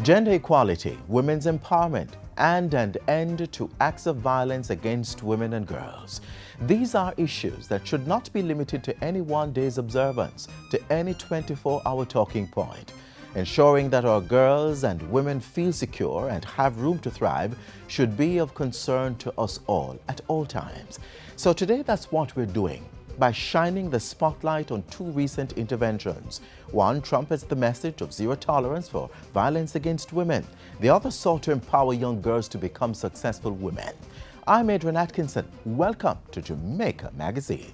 Gender equality, women's empowerment, and an end to acts of violence against women and girls. These are issues that should not be limited to any one day's observance, to any 24-hour talking point. Ensuring that our girls and women feel secure and have room to thrive should be of concern to us all at all times. So today that's what we're doing, by shining the spotlight on two recent interventions. One trumpets the message of zero tolerance for violence against women. The other sought to empower young girls to become successful women. I'm Adrian Atkinson. Welcome to Jamaica Magazine.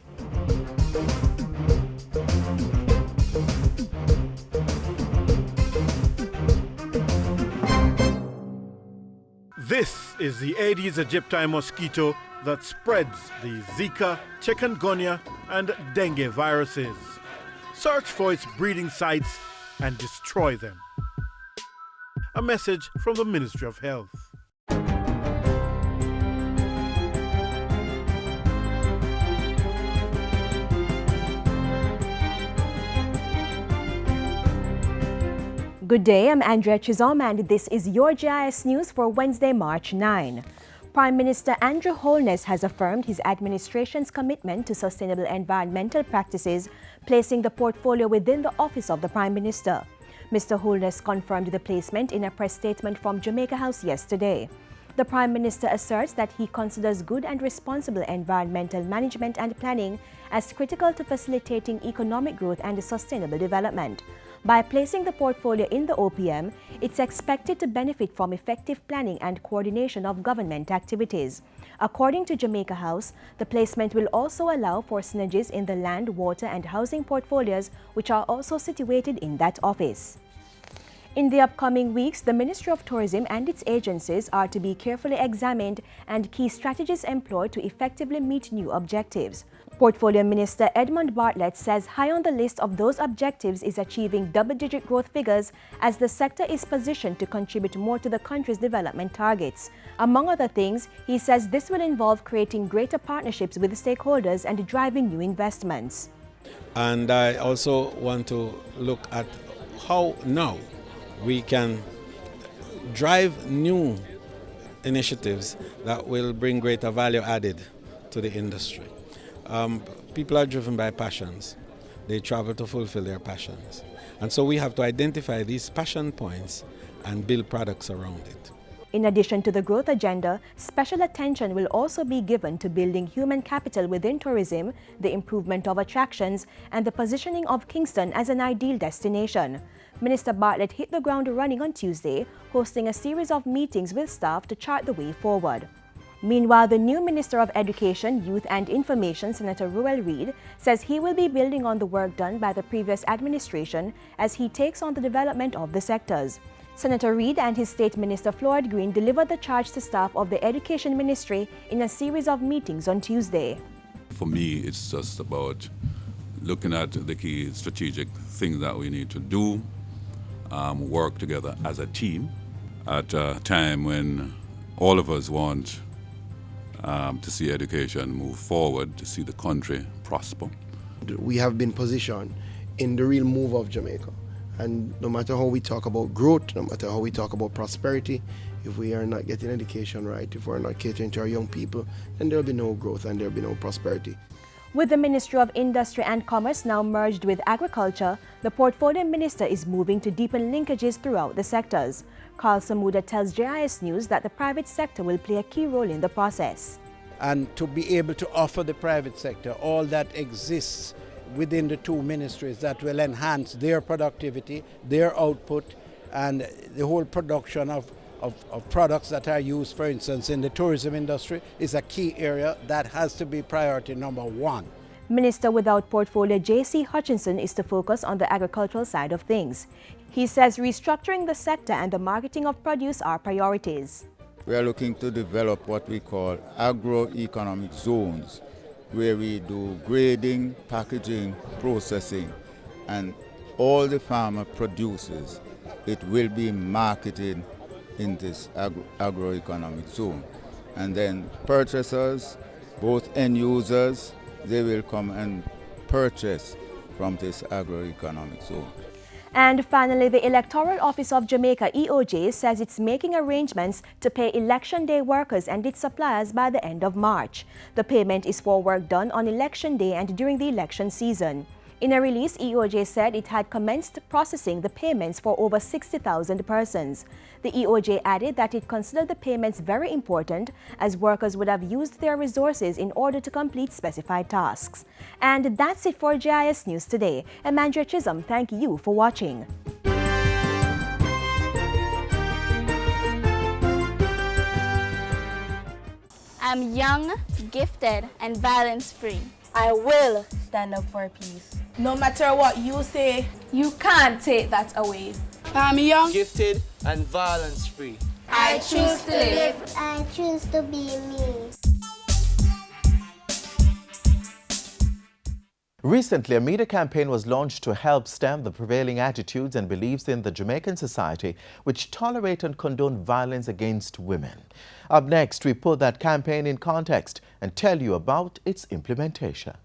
This is the Aedes aegypti mosquito that spreads the Zika, chikungunya, and dengue viruses. Search for its breeding sites and destroy them. A message from the Ministry of Health. Good day, I'm Andrea Chizom and this is your GIS News for Wednesday, March 9. Prime Minister Andrew Holness has affirmed his administration's commitment to sustainable environmental practices, placing the portfolio within the office of the Prime Minister. Mr. Holness confirmed the placement in a press statement from Jamaica House yesterday. The Prime Minister asserts that he considers good and responsible environmental management and planning as critical to facilitating economic growth and sustainable development. By placing the portfolio in the OPM, it's expected to benefit from effective planning and coordination of government activities. According to Jamaica House, the placement will also allow for synergies in the land, water and housing portfolios, which are also situated in that office. In the upcoming weeks, the Ministry of Tourism and its agencies are to be carefully examined and key strategies employed to effectively meet new objectives. Portfolio Minister Edmund Bartlett says high on the list of those objectives is achieving double-digit growth figures as the sector is positioned to contribute more to the country's development targets. Among other things, he says this will involve creating greater partnerships with stakeholders and driving new investments. And I also want to look at how now we can drive new initiatives that will bring greater value added to the industry. People are driven by passions. They travel to fulfill their passions. And so we have to identify these passion points and build products around it. In addition to the growth agenda, special attention will also be given to building human capital within tourism, the improvement of attractions, and the positioning of Kingston as an ideal destination. Minister Bartlett hit the ground running on Tuesday, hosting a series of meetings with staff to chart the way forward. Meanwhile, the new Minister of Education, Youth and Information, Senator Ruel Reid, says he will be building on the work done by the previous administration as he takes on the development of the sectors. Senator Reid and his State Minister Floyd Green delivered the charge to staff of the Education Ministry in a series of meetings on Tuesday. For me, it's just about looking at the key strategic things that we need to do, work together as a team at a time when all of us want to see education move forward, to see the country prosper. We have been positioned in the real move of Jamaica. And no matter how we talk about growth, no matter how we talk about prosperity, if we are not getting education right, if we're not catering to our young people, then there'll be no growth and there'll be no prosperity. With the Ministry of Industry and Commerce now merged with Agriculture, the Portfolio Minister is moving to deepen linkages throughout the sectors. Carl Samuda tells JIS News that the private sector will play a key role in the process. And to be able to offer the private sector all that exists within the two ministries that will enhance their productivity, their output, and the whole production of products that are used, for instance, in the tourism industry is a key area that has to be priority number one. Minister without portfolio J.C. Hutchinson is to focus on the agricultural side of things. He says restructuring the sector and the marketing of produce are priorities. We are looking to develop what we call agroeconomic zones, where we do grading, packaging, processing, and all the farmer produces, it will be marketed in this agroeconomic zone. And then purchasers, both end users, they will come and purchase from this agroeconomic zone. And finally, the Electoral Office of Jamaica, EOJ, says it's making arrangements to pay Election Day workers and its suppliers by the end of March. The payment is for work done on Election Day and during the election season. In a release, EOJ said it had commenced processing the payments for over 60,000 persons. The EOJ added that it considered the payments very important as workers would have used their resources in order to complete specified tasks. And that's it for GIS News today. I'm Andrea Chisholm. Thank you for watching. I'm young, gifted, and violence-free. I will stand up for peace. No matter what you say, you can't take that away. I'm young, gifted, and violence-free. I choose to live. I choose to be me. Recently, a media campaign was launched to help stem the prevailing attitudes and beliefs in the Jamaican society which tolerate and condone violence against women. Up next, we put that campaign in context and tell you about its implementation.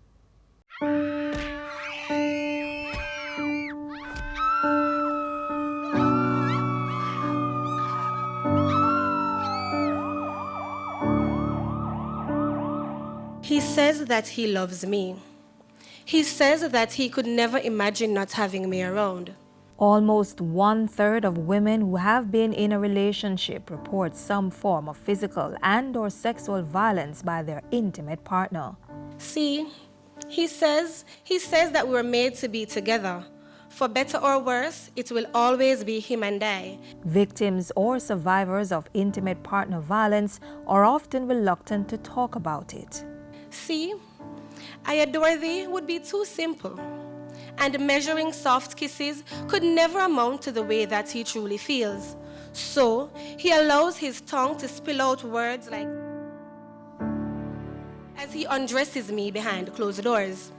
He says that he loves me. He says that he could never imagine not having me around. Almost 1/3 of women who have been in a relationship report some form of physical and/or sexual violence by their intimate partner. See, he says that we were made to be together. For better or worse, it will always be him and I. Victims or survivors of intimate partner violence are often reluctant to talk about it. See, I adore thee would be too simple, and measuring soft kisses could never amount to the way that he truly feels. So he allows his tongue to spill out words like as he undresses me behind closed doors,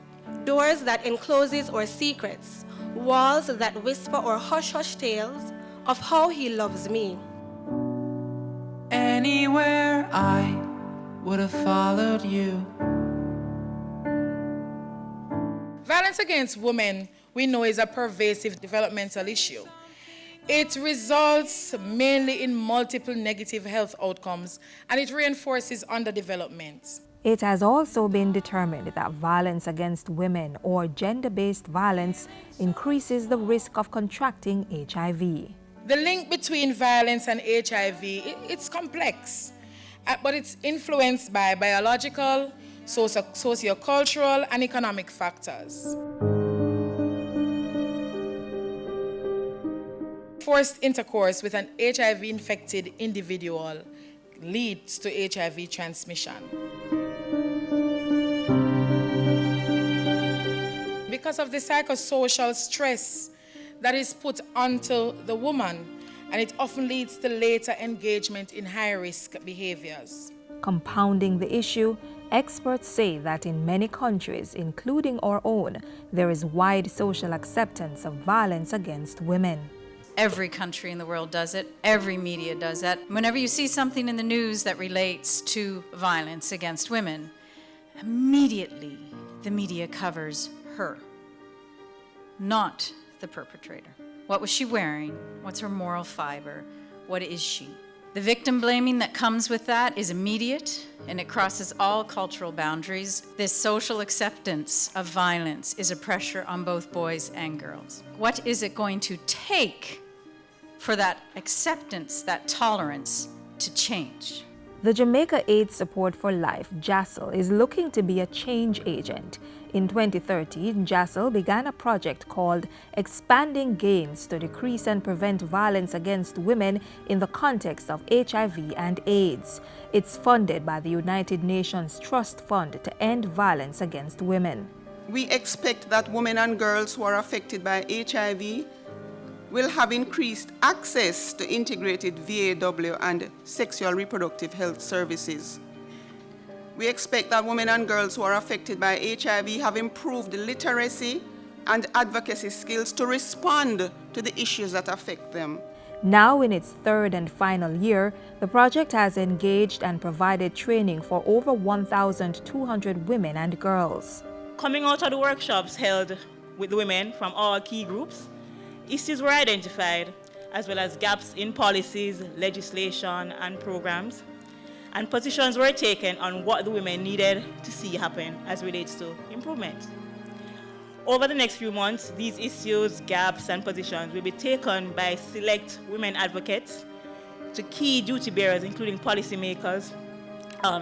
doors that encloses our secrets, walls that whisper or hush-hush tales of how he loves me. Anywhere I would have followed you. Violence against women, we know, is a pervasive developmental issue. It results mainly in multiple negative health outcomes, and it reinforces underdevelopment. It has also been determined that violence against women or gender-based violence increases the risk of contracting HIV. The link between violence and HIV, it's complex, but it's influenced by biological, sociocultural, and economic factors. Forced intercourse with an HIV-infected individual leads to HIV transmission. Because of the psychosocial stress that is put onto the woman, and it often leads to later engagement in high-risk behaviors. Compounding the issue, experts say that in many countries, including our own, there is wide social acceptance of violence against women. Every country in the world does it. Every media does that. Whenever you see something in the news that relates to violence against women, immediately the media covers her, not the perpetrator. What was she wearing? What's her moral fiber? What is she? The victim blaming that comes with that is immediate, and it crosses all cultural boundaries. This social acceptance of violence is a pressure on both boys and girls. What is it going to take for that acceptance, that tolerance, to change? The Jamaica AIDS Support for Life, JASL, is looking to be a change agent. In 2013, JASL began a project called Expanding Gains to Decrease and Prevent Violence Against Women in the context of HIV and AIDS. It's funded by the United Nations Trust Fund to End Violence Against Women. We expect that women and girls who are affected by HIV will have increased access to integrated VAW and sexual reproductive health services. We expect that women and girls who are affected by HIV have improved literacy and advocacy skills to respond to the issues that affect them. Now in its third and final year, the project has engaged and provided training for over 1,200 women and girls. Coming out of the workshops held with the women from all key groups, Issues were identified, as well as gaps in policies, legislation, and programs. And positions were taken on what the women needed to see happen as relates to improvement. Over the next few months, these issues, gaps, and positions will be taken by select women advocates to key duty bearers, including policymakers,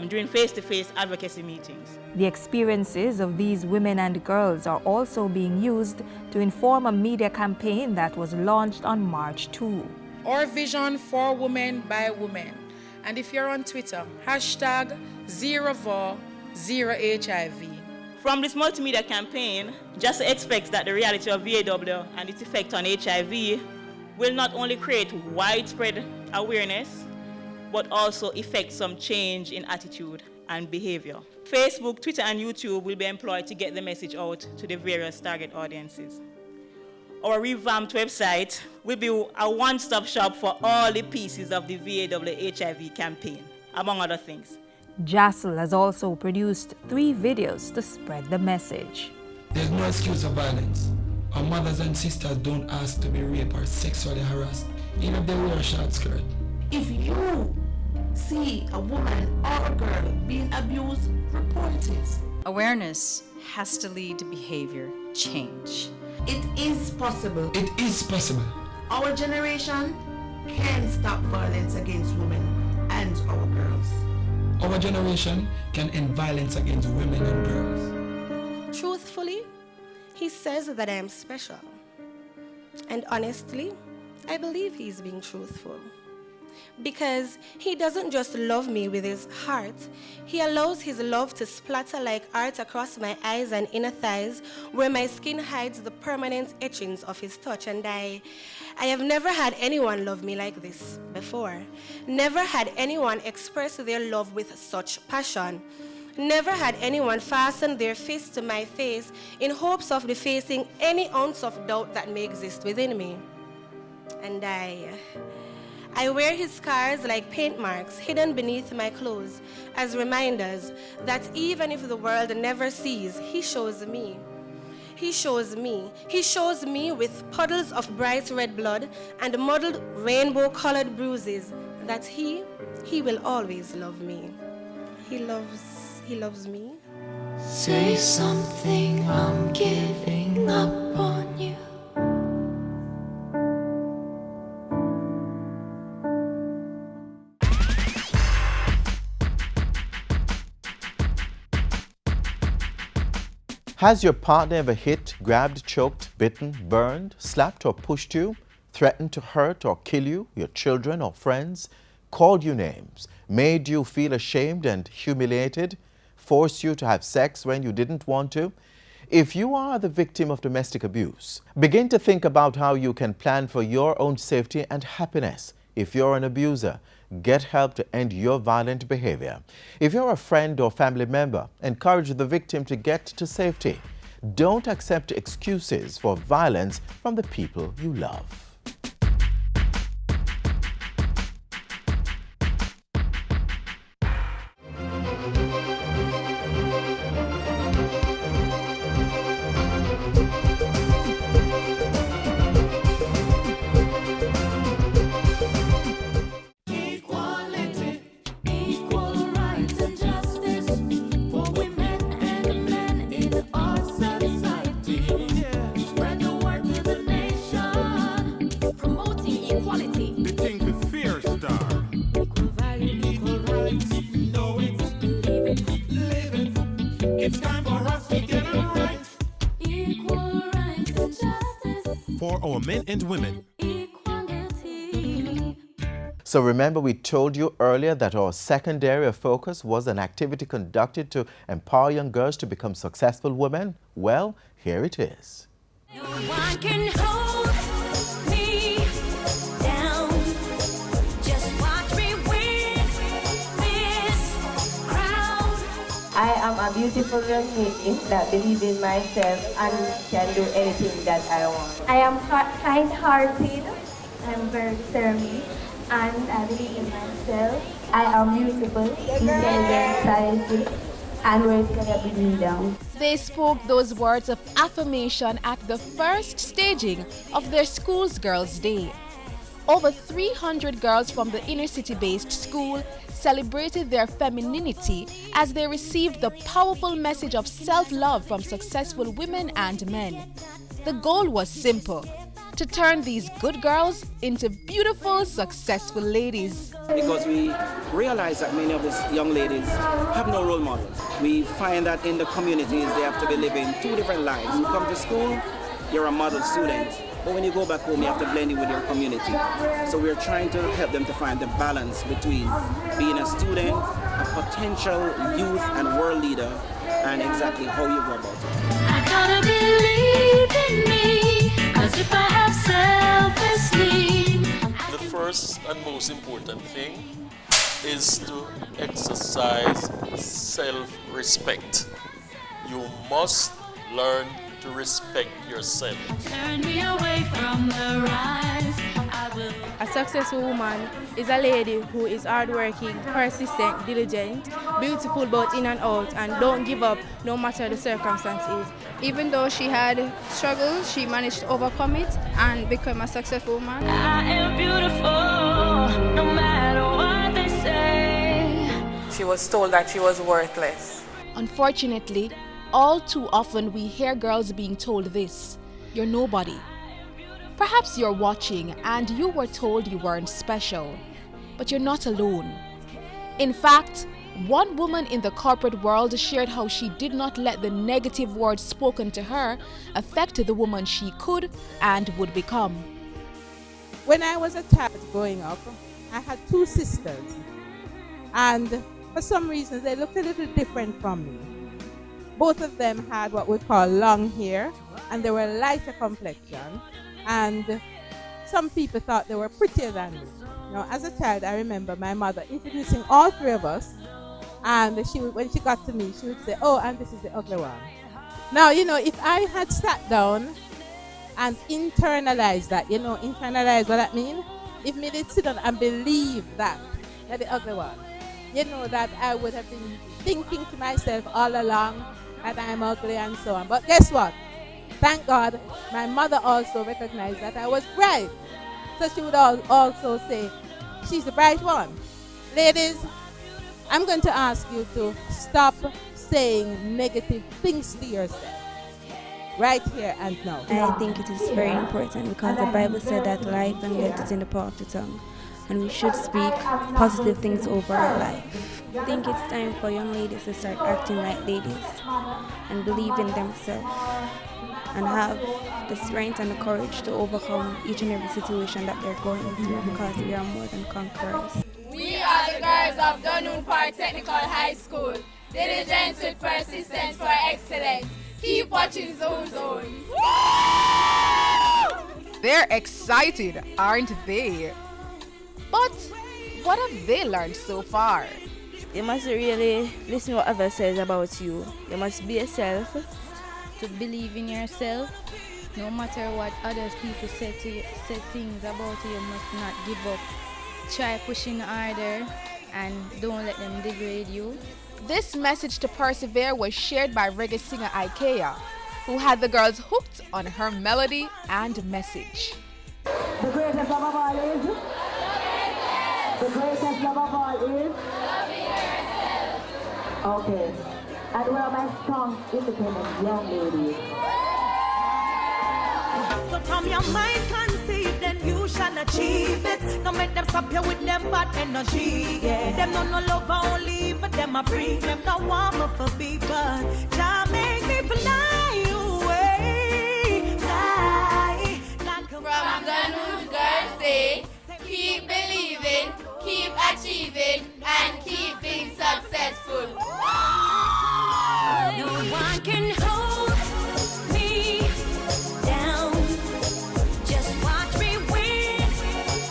during face-to-face advocacy meetings. The experiences of these women and girls are also being used to inform a media campaign that was launched on March 2. Our vision for women by women. And if you're on Twitter, hashtag #ZeroVar0HIV. From this multimedia campaign, JASA expects that the reality of VAW and its effect on HIV will not only create widespread awareness, but also effect some change in attitude and behavior. Facebook, Twitter, and YouTube will be employed to get the message out to the various target audiences. Our revamped website will be a one-stop shop for all the pieces of the VAW HIV campaign, among other things. JASL has also produced 3 videos to spread the message. There's no excuse for violence. Our mothers and sisters don't ask to be raped or sexually harassed, even if they wear a short skirt. If you see a woman or a girl being abused, report it. Awareness has to lead to behavior change. It is possible. It is possible. Our generation can stop violence against women and our girls. Our generation can end violence against women and girls. Truthfully, he says that I am special. And honestly, I believe he's being truthful. Because he doesn't just love me with his heart, he allows his love to splatter like art across my eyes and inner thighs, where my skin hides the permanent etchings of his touch. And I have never had anyone love me like this before. Never had anyone express their love with such passion. Never had anyone fasten their fist to my face in hopes of defacing any ounce of doubt that may exist within me. And I wear his scars like paint marks hidden beneath my clothes as reminders that even if the world never sees, he shows me. He shows me. He shows me with puddles of bright red blood and mottled rainbow-colored bruises that he will always love me. He loves me. Say something, I'm giving up on you. Has your partner ever hit, grabbed, choked, bitten, burned, slapped or pushed you, threatened to hurt or kill you, your children or friends, called you names, made you feel ashamed and humiliated, forced you to have sex when you didn't want to? If you are the victim of domestic abuse, begin to think about how you can plan for your own safety and happiness. If you're an abuser, get help to end your violent behavior. If you're a friend or family member, encourage the victim to get to safety. Don't accept excuses for violence from the people you love. It's time for us to get it right. Equal rights and justice for our men and women. Equality. So remember, we told you earlier that our second area of focus was an activity conducted to empower young girls to become successful women. Well, here it is. No one can hold me down. Just watch me win this crown. I am a beautiful young lady that believes in myself and can do anything that I want. I am kind-hearted, I'm very determined, and I believe in myself. I am beautiful, intelligent, talented, and words cannot bring me down. They spoke those words of affirmation at the first staging of their school's Girls' Day. Over 300 girls from the inner-city-based school celebrated their femininity as they received the powerful message of self-love from successful women and men. The goal was simple: to turn these good girls into beautiful, successful ladies. Because we realize that many of these young ladies have no role models. We find that in the communities they have to be living two different lives. You come to school, you're a model student, but when you go back home you have to blend in with your community. So we're trying to help them to find the balance between being a student, a potential youth and world leader, and exactly how you go about it. I gotta believe in me, 'cause if I have self-esteem. The first and most important thing is to exercise self-respect. You must learn to respect yourself. Turn me away from the rise. I will. A successful woman is a lady who is hardworking, persistent, diligent, beautiful both in and out, and don't give up no matter the circumstances. Even though she had struggles, she managed to overcome it and become a successful woman. I am beautiful, no matter what they say. She was told that she was worthless. Unfortunately, all too often we hear girls being told this: you're nobody. Perhaps you're watching and you were told you weren't special, but you're not alone. In fact, one woman in the corporate world shared how she did not let the negative words spoken to her affect the woman she could and would become. When I was a child growing up, I had two sisters, and for some reason they looked a little different from me. Both of them had what we call long hair, and they were lighter complexion, and some people thought they were prettier than me. Now, as a child, I remember my mother introducing all three of us, and when she got to me, she would say, "Oh, and this is the ugly one." Now, if I had sat down and internalized that, internalize what that means, if me did sit down and believe that the ugly one, that I would have been thinking to myself all along that I'm ugly and so on. But guess what? Thank God, my mother also recognized that I was bright. So she would also say, she's the bright one. Ladies, I'm going to ask you to stop saying negative things to yourself. Right here and now. I think it is very important because the Bible said that life and death is in the power of the tongue, and we should speak positive things over our life. I think it's time for young ladies to start acting like ladies and believe in themselves and have the strength and the courage to overcome each and every situation that they're going through, because we are more than conquerors. We are the girls of Dunoon Park Technical High School. Diligence with persistence for excellence. Keep watching Zone Zone. They're excited, aren't they? But what have they learned so far? You must really listen to what others say about you. You must be yourself. To believe in yourself, no matter what other people say things about you, you must not give up. Try pushing harder and don't let them degrade you. This message to persevere was shared by reggae singer Ikea, who had the girls hooked on her melody and message. The greatest love of all is? The greatest love of all is? Loving yourself. Okay. And where are my strong, independent young ladies? So from your mind conceive, then you shall achieve it. No make them stop you with them bad energy. Yeah. Them no love only, but them a free. Them no want me for people. Jah make me fly away. Fly like a From Dunoon Girls' Day, keep believing, keep achieving, and keep being successful. No one can hold me down. Just watch me win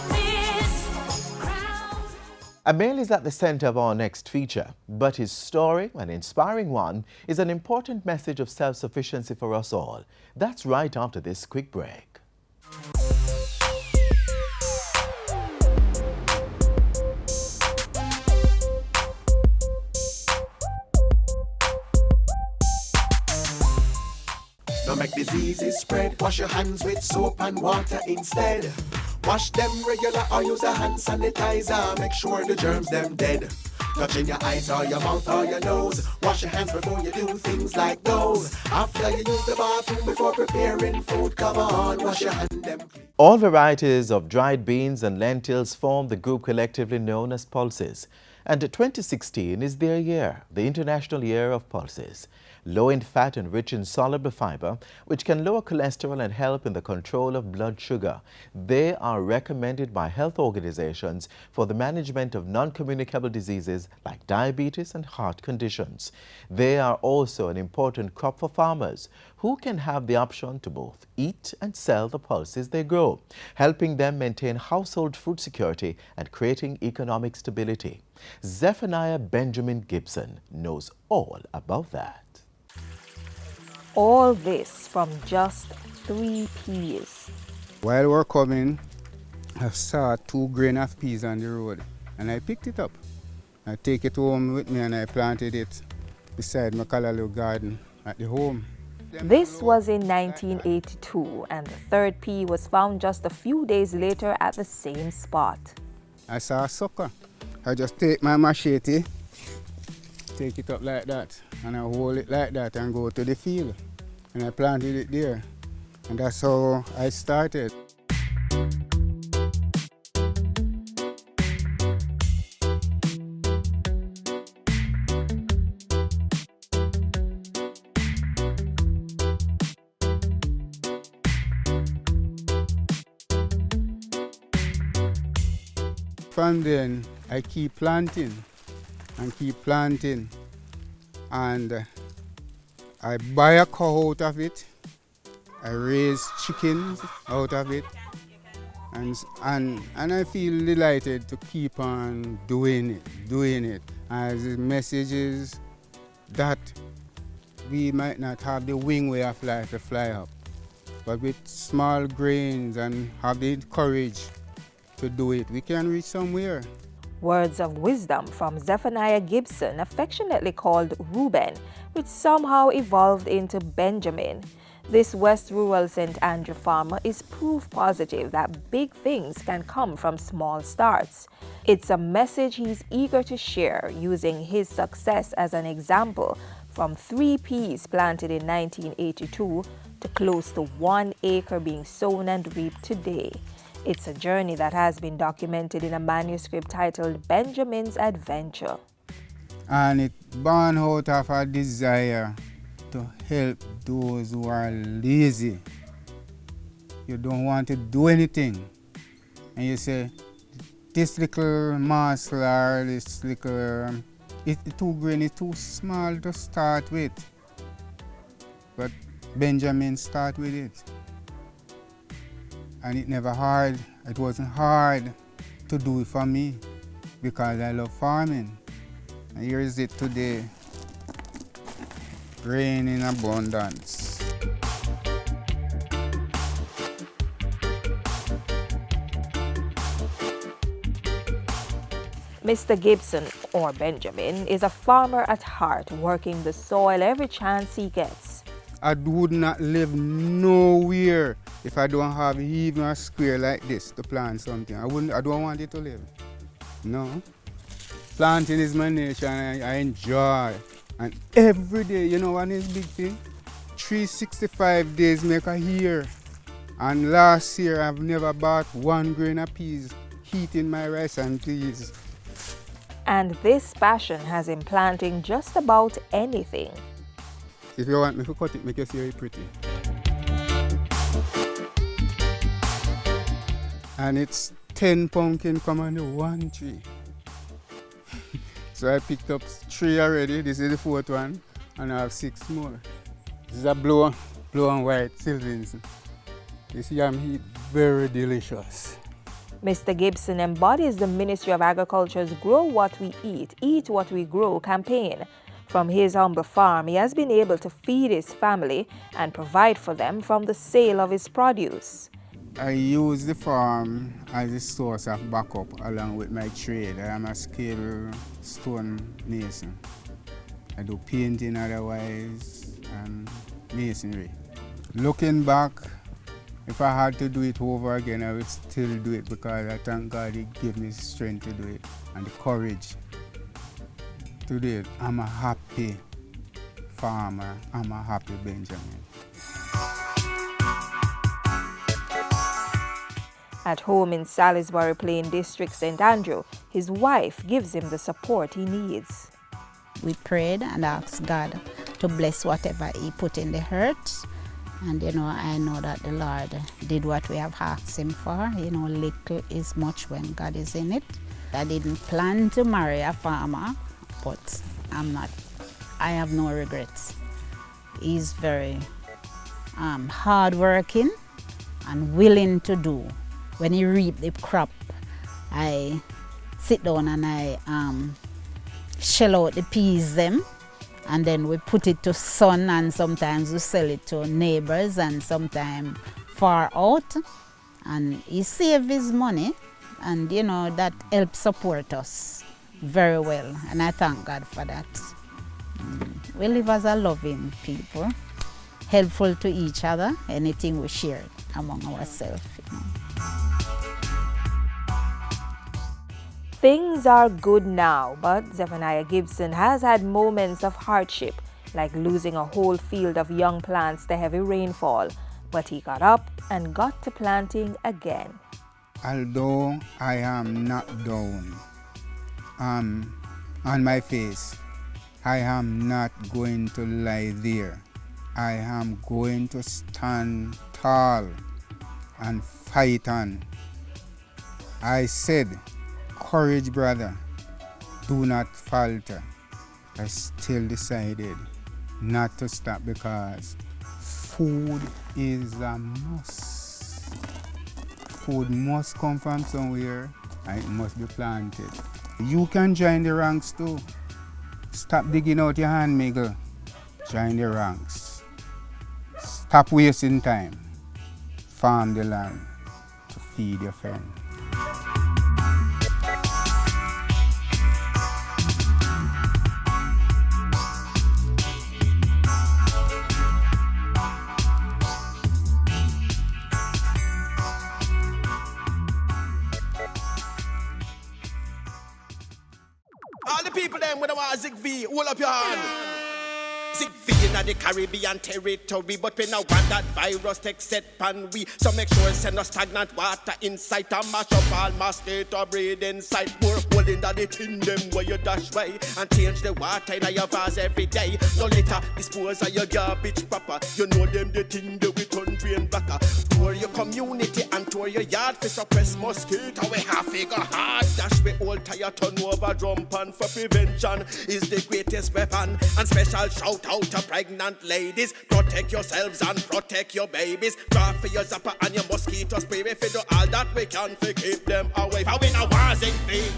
this crown. A male is at the center of our next feature, but his story, an inspiring one, is an important message of self-sufficiency for us all. That's right after this quick break. Don't make diseases spread. Wash your hands with soap and water instead. Wash them regular or use a hand sanitizer. Make sure the germs them dead. Touching your eyes or your mouth or your nose. Wash your hands before you do things like those. After you use the bathroom before preparing food, come on, wash your hands them. All varieties of dried beans and lentils form the group collectively known as pulses. And 2016 is their year, the International Year of Pulses. Low in fat and rich in soluble fiber, which can lower cholesterol and help in the control of blood sugar. They are recommended by health organizations for the management of non-communicable diseases like diabetes and heart conditions. They are also an important crop for farmers who can have the option to both eat and sell the pulses they grow, helping them maintain household food security and creating economic stability. Zephaniah Benjamin Gibson knows all about that. All this from just 3 peas. While we're coming, I saw 2 grain of peas on the road and I picked it up. I take it home with me and I planted it beside my callaloo garden at the home. This was in 1982 and the 3rd pea was found just a few days later at the same spot. I saw a sucker. I just take my machete, take it up like that, and I hold it like that and go to the field. And I planted it there. And that's how I started. From then, I keep planting and keep planting. And I buy a cow out of it. I raise chickens out of it. And I feel delighted to keep on doing it. As the message is that we might not have the wing way of life to fly up, but with small grains and have the courage to do it, we can reach somewhere. Words of wisdom from Zephaniah Gibson, affectionately called Reuben, which somehow evolved into Benjamin. This West Rural St. Andrew farmer is proof positive that big things can come from small starts. It's a message he's eager to share, using his success as an example, from 3 peas planted in 1982 to close to 1 acre being sown and reaped today. It's a journey that has been documented in a manuscript titled Benjamin's Adventure. And it born out of a desire to help those who are lazy. You don't want to do anything. And you say, this little morsel or this little, it's 2 grain is too small to start with. But Benjamin started with it. And it wasn't hard to do it for me because I love farming. And here is it today, grain in abundance. Mr. Gibson, or Benjamin, is a farmer at heart, working the soil every chance he gets. I would not live nowhere if I don't have even a square like this to plant something. I don't want it to live. No. Planting is my nature and I enjoy. And every day, you know what is big thing? 365 days make a year. And last year I've never bought 1 grain of peas heating my rice and peas. And this passion has him planting just about anything. If you want me to cut it, make it very pretty. And it's 10 pumpkin come on the 1 tree. So I picked up 3 already. This is the 4th one, and I have 6 more. This is a blue and white Sylvans. This yam heat very delicious. Mr. Gibson embodies the Ministry of Agriculture's Grow What We Eat What We Grow campaign. From his humble farm, he has been able to feed his family and provide for them from the sale of his produce. I use the farm as a source of backup along with my trade. I am a skilled stone mason. I do painting otherwise and masonry. Looking back, if I had to do it over again, I would still do it because I thank God He gave me strength to do it and the courage to do it. I'm a happy farmer. I'm a happy Benjamin. At home in Salisbury Plain District, St. Andrew, his wife gives him the support he needs. We prayed and asked God to bless whatever He put in the hurt. And I know that the Lord did what we have asked Him for. Little is much when God is in it. I didn't plan to marry a farmer, but I have no regrets. He's very hardworking and willing to do. When he reap the crop, I sit down and I shell out the peas them, and then we put it to sun, and sometimes we sell it to neighbors and sometimes far out. And he saves his money, and that helps support us very well, and I thank God for that. We live as a loving people, helpful to each other, anything we share among ourselves. Things are good now, but Zephaniah Gibson has had moments of hardship, like losing a whole field of young plants to heavy rainfall. But he got up and got to planting again. Although I am not down on my face, I am not going to lie there. I am going to stand tall and fight on. I said, courage, brother, do not falter. I still decided not to stop because food is a must. Food must come from somewhere and it must be planted. You can join the ranks too. Stop digging out your hand, Miguel. Join the ranks. Stop wasting time. Farm the land to feed your friend. All the people them with a Zig V, hold up your hand. Zig V in the Caribbean territory, but we now want that virus take set pan we. So make sure send no stagnant water inside and mash up all mosquito breed inside. More hole in the tin them where you dash way and change the water in your vase every day. No litter, dispose of your garbage proper. You know them the thing that we turn drain blacker. Tour your community and tour your yard for suppress mosquito. We have figure hard dash we all tire turn over drum pan for prevention is the greatest weapon. And special shout out to pregnant ladies, protect yourselves and protect your babies. Draw for your zapper and your mosquito spray. If you do all that we can to keep them away. For we know wars in vain.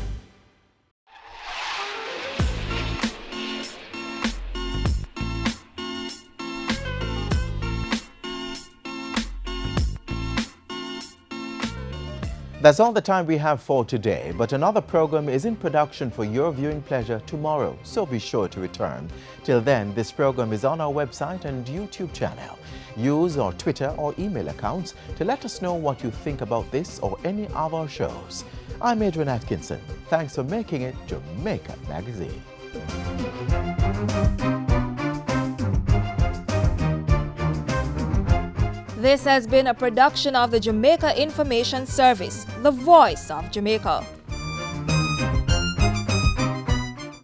That's all the time we have for today, but another program is in production for your viewing pleasure tomorrow, so be sure to return. Till then, this program is on our website and YouTube channel. Use our Twitter or email accounts to let us know what you think about this or any of our shows. I'm Adrian Atkinson. Thanks for making it Jamaica Magazine. This has been a production of the Jamaica Information Service, the voice of Jamaica.